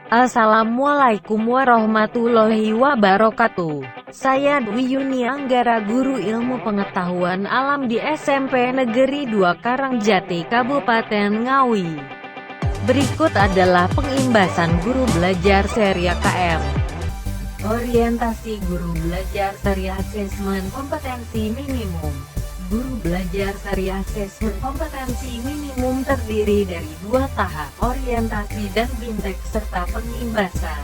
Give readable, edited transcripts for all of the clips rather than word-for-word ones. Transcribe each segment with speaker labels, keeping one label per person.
Speaker 1: Assalamualaikum warahmatullahi wabarakatuh. Saya Dwi Yuni Anggara, guru ilmu pengetahuan alam di SMP Negeri 2 Karangjati, Kabupaten Ngawi. Berikut adalah pengimbasan guru belajar seri KM. Orientasi guru belajar seri asesmen kompetensi minimum. Guru belajar seri asesmen kompetensi minimum terdiri dari 2 tahap, orientasi dan bimtek serta pengimbasan.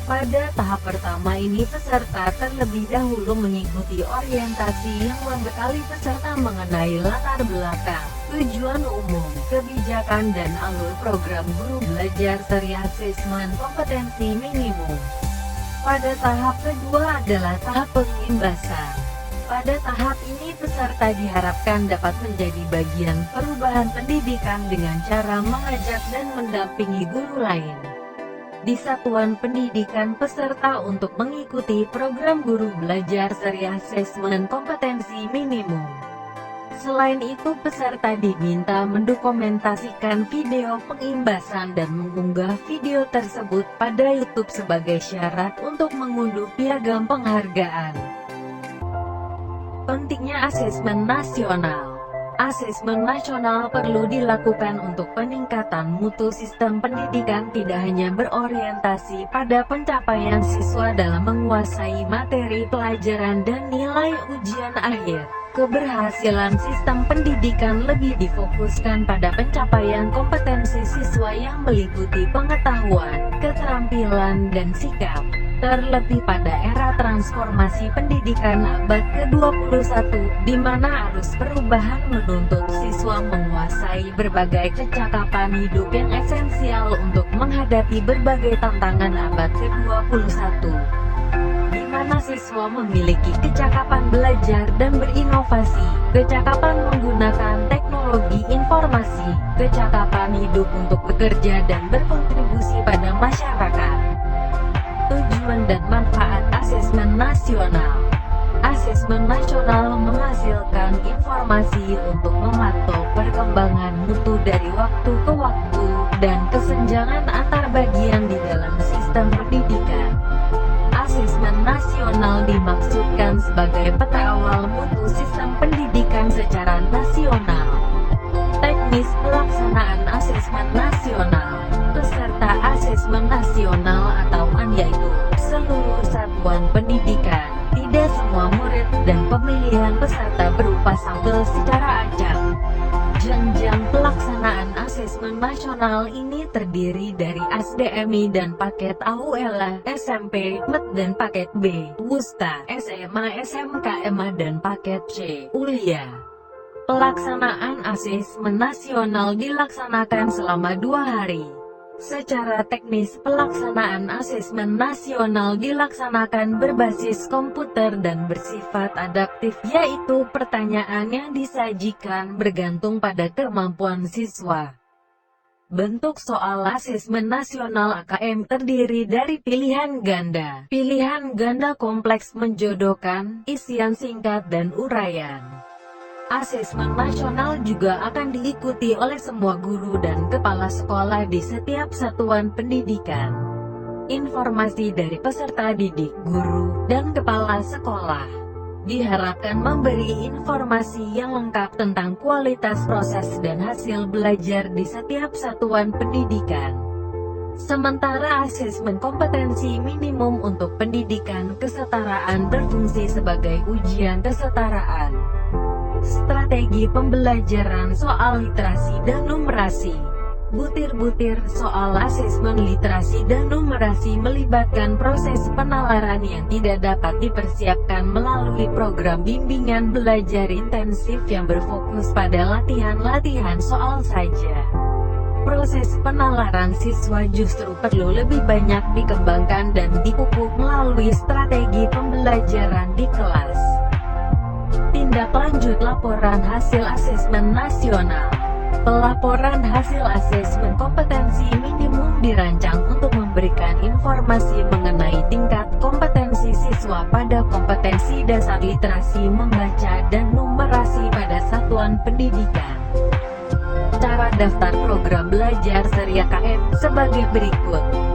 Speaker 1: Pada tahap pertama ini peserta terlebih dahulu mengikuti orientasi yang membekali peserta mengenai latar belakang, tujuan umum, kebijakan dan alur program guru belajar seri asesmen kompetensi minimum. Pada tahap kedua adalah tahap pengimbasan. Pada tahap ini peserta diharapkan dapat menjadi bagian perubahan pendidikan dengan cara mengajak dan mendampingi guru lain di satuan pendidikan peserta untuk mengikuti program guru belajar seri asesmen kompetensi minimum. Selain itu peserta diminta mendokumentasikan video pengimbasan dan mengunggah video tersebut pada YouTube sebagai syarat untuk mengunduh piagam penghargaan. Pentingnya asesmen nasional. Asesmen nasional perlu dilakukan untuk peningkatan mutu sistem pendidikan, tidak hanya berorientasi pada pencapaian siswa dalam menguasai materi pelajaran dan nilai ujian akhir. Keberhasilan sistem pendidikan lebih difokuskan pada pencapaian kompetensi siswa yang meliputi pengetahuan, keterampilan dan sikap. Terlebih pada era transformasi pendidikan abad ke-21, di mana arus perubahan menuntut siswa menguasai berbagai kecakapan hidup yang esensial untuk menghadapi berbagai tantangan abad ke-21. Di mana siswa memiliki kecakapan belajar dan berinovasi, kecakapan menggunakan teknologi informasi, kecakapan hidup untuk bekerja dan berkontribusi pada masyarakat. Tujuan dan manfaat asesmen nasional. Asesmen nasional menghasilkan informasi untuk memantau perkembangan mutu dari waktu ke waktu dan kesenjangan antar bagian di dalam sistem pendidikan. Asesmen nasional dimaksudkan sebagai peta awal mutu sistem pendidikan secara nasional. Teknis pelaksanaan asesmen nasional. Peserta asesmen nasional atau AN yaitu seluruh satuan pendidikan. Tidak semua murid dan pemilihan peserta berupa sampel secara acak. Jenjang pelaksanaan asesmen nasional ini terdiri dari ASDMI dan paket AULA, SMP, MET dan paket B, WUSTA, SMA, SMKMA dan paket C, ULIA. Pelaksanaan asesmen nasional dilaksanakan selama 2 hari. Secara teknis, pelaksanaan asesmen nasional dilaksanakan berbasis komputer dan bersifat adaptif, yaitu pertanyaan yang disajikan bergantung pada kemampuan siswa. Bentuk soal asesmen nasional AKM terdiri dari pilihan ganda. Pilihan ganda kompleks menjodohkan, isian singkat dan uraian. Asesmen nasional juga akan diikuti oleh semua guru dan kepala sekolah di setiap satuan pendidikan. Informasi dari peserta didik, guru, dan kepala sekolah diharapkan memberi informasi yang lengkap tentang kualitas proses dan hasil belajar di setiap satuan pendidikan. Sementara asesmen kompetensi minimum untuk pendidikan kesetaraan berfungsi sebagai ujian kesetaraan. Strategi pembelajaran soal literasi dan numerasi. Butir-butir soal asesmen literasi dan numerasi melibatkan proses penalaran yang tidak dapat dipersiapkan melalui program bimbingan belajar intensif yang berfokus pada latihan-latihan soal saja. Proses penalaran siswa justru perlu lebih banyak dikembangkan dan dipupuk melalui strategi pembelajaran di kelas. Tindak lanjut laporan hasil asesmen nasional. Pelaporan hasil asesmen kompetensi minimum dirancang untuk memberikan informasi mengenai tingkat kompetensi siswa pada kompetensi dasar literasi membaca dan numerasi pada satuan pendidikan. Cara daftar program belajar seri KM sebagai berikut.